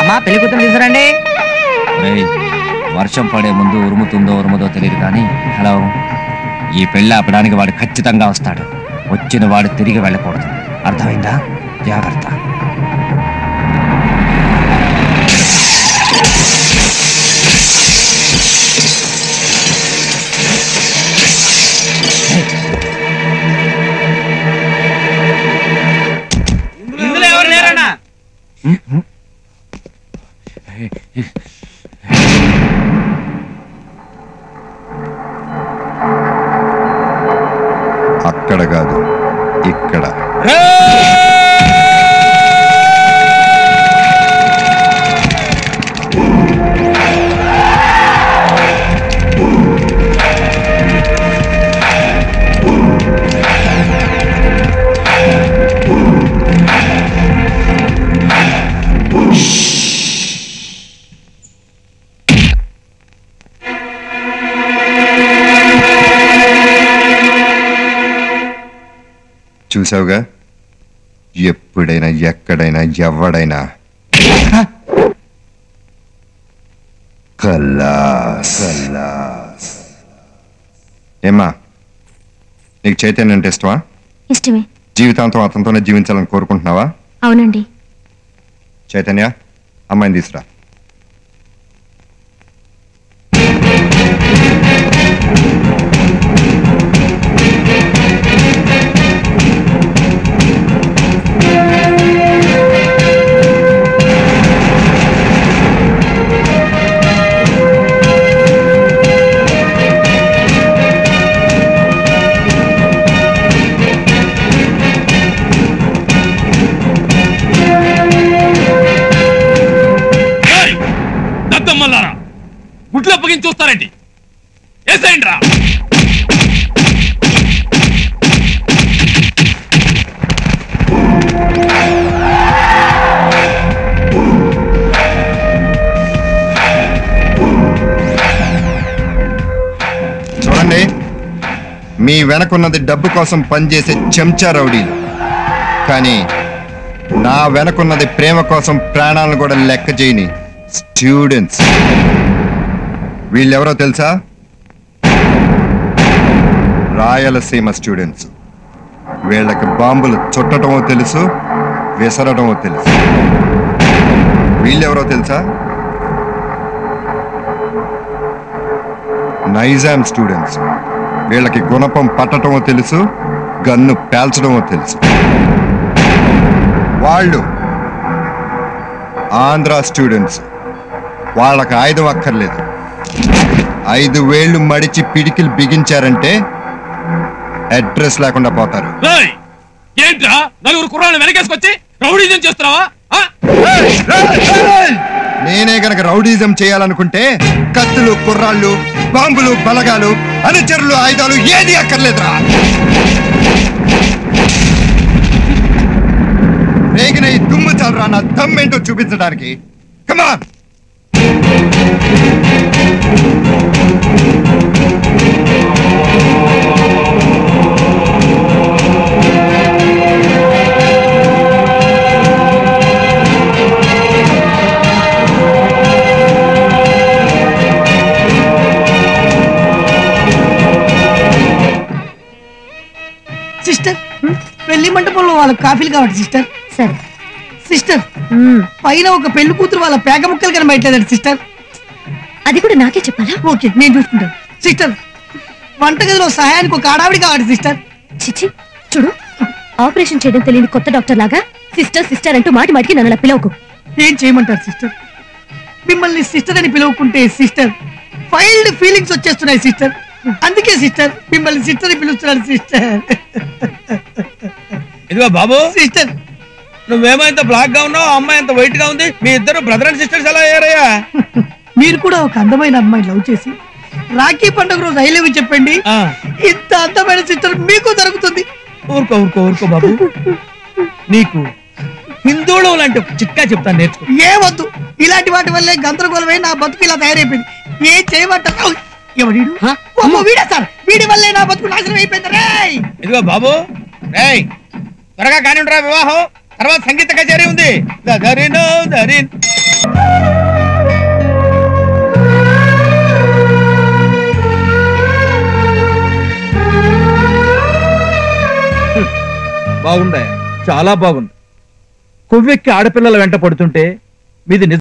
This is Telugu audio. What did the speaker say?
అమ్మా పెళ్లి కూతురు తీసుకురండి. వర్షం పడే ముందు ఉరుముతుందో ఉరుముదో తెలియదు కానీ హలో, ఈ పెళ్లి ఆపడానికి వాడు ఖచ్చితంగా వస్తాడు. వచ్చిన వాడు తిరిగి వెళ్ళకూడదు, అర్థమైందా? జాగ్రత్త. ఇందులో ఎవరు లేరన్నా? అక్కడ కాదు, ఇక్కడ. చూసావుగా, ఎప్పుడైనా ఎక్కడైనా ఎవడైనా ఏమ్మా, నీకు చైతన్యం అంటే ఇష్టమా? ఇష్టమే. జీవితాంతం అతనితోనే జీవించాలని కోరుకుంటున్నావా? అవునండి. చైతన్య, అమ్మాయిని తీసురా. గుడ్లు అప్పగించి చూస్తారండి. ఏసేయండి రా. చూడండి, మీ వెనకున్నది డబ్బు కోసం పనిచేసే చెంచా రౌడీలు, కానీ నా వెనకున్నది ప్రేమ కోసం ప్రాణాలను కూడా లెక్క చేయని స్టూడెంట్స్. వీళ్ళెవరో తెలుసా? రాయలసీమ స్టూడెంట్స్. వీళ్ళకి బాంబులు చుట్టటమో తెలుసు, విసరటమో తెలుసు. వీళ్ళెవరో తెలుసా? నైజాం స్టూడెంట్స్. వీళ్ళకి గుణపం పట్టటమో తెలుసు, గన్ను పేల్చడమో తెలుసు. వాళ్ళు ఆంధ్ర స్టూడెంట్స్. వాళ్ళకి ఆయుధం అక్కర్లేదు. 5 వేళ్లు మడిచి పిడికిలు బిగించారంటే అడ్రస్ లేకుండా పోతారు. ఏంట్రా నలుగురు కుర్రాళ్ళు వెనకేసుకొచ్చి రౌడీజం చేస్తున్నావా? నేనే గనక రౌడీజం చేయాలనుకుంటే కత్తులు, కుర్రాళ్ళు, బాంబులు, బలగాలు, అనుచరులు, ఆయుధాలు ఏది అక్కర్లేదురా. రేగిన ఈ దుమ్ము చాలరా నా దమ్మేంటో చూపించడానికి. కమాన్. సిస్టర్, పెళ్లి మంటపంలో వాళ్ళకి కాఫీలు కావాలి సిస్టర్. సరే సిస్టర్, పైన ఒక పెళ్లి కూతురు వాళ్ళ పేక ముక్కలు కనబడలేదండి సిస్టర్. అది కూడా నాకే చెప్పాలా? ఓకే, నేను చూసుకుంటాను సిస్టర్. వంటగదిలో సహాయానికి ఒక ఆడావిడి కావాలి సిస్టర్. చిచి, చూడు, ఆపరేషన్ చేయడం తెలియని కొత్త డాక్టర్ లాగా సిస్టర్ సిస్టర్ అంటూ మాటి మాటికి నన్ను పిలవకు. ఏం చేయమంటారు సిస్టర్? మిమ్మల్ని సిస్టర్ అని పిలవకుంటే సిస్టర్ ఫైల్డ్ ఫీలింగ్స్ వచ్చేస్తున్నాయి సిస్టర్. అందుకే సిస్టర్ మిమ్మల్ని సిస్టర్ అని పిలుస్తున్నాను సిస్టర్. ఇదిగో బాబు, సిస్టర్ నువ్వేమో ఇంత బ్లాక్ గా ఉన్నావు, అమ్మాయి ఎంత వైట్ గా ఉంది. మీ ఇద్దరు బ్రదర్ అండ్ సిస్టర్స్ ఎలా అయ్యారయ్యా? మీరు కూడా ఒక అందమైన అమ్మాయి లవ్ చేసి రాఖీ పండుగ రోజు ఐ లవ్ యూ చెప్పండి. ఇంత అందమైన సిస్టర్ మీకు దొరుకుతుంది. ఊరుకో ఊరుకో ఊరుకో బాబు, నీకు హిందువులు లాంటి ఒక చిట్కా చెప్తాను, నేర్చుకో. ఏవద్దు, ఇలాంటి వాటి వల్లే గందరగోళమై నా బతుకు ఇలా తయారైపోయింది. ఏం చేయమంటారు? ఎవడీడు? వీడా సార్, వీడి వల్లే నా బతుకు నాశనం అయిపోయింది. రేయ్ ఇదిగో బాబు, రేయ్ త్వరగా కానివ్వరా వివాహం, తర్వాత సంగీత కచేరీ ఉంది. బాగుందా? చాలా బాగుంది. కొవ్వెక్కి ఆడపిల్లల వెంట పడుతుంటే మీది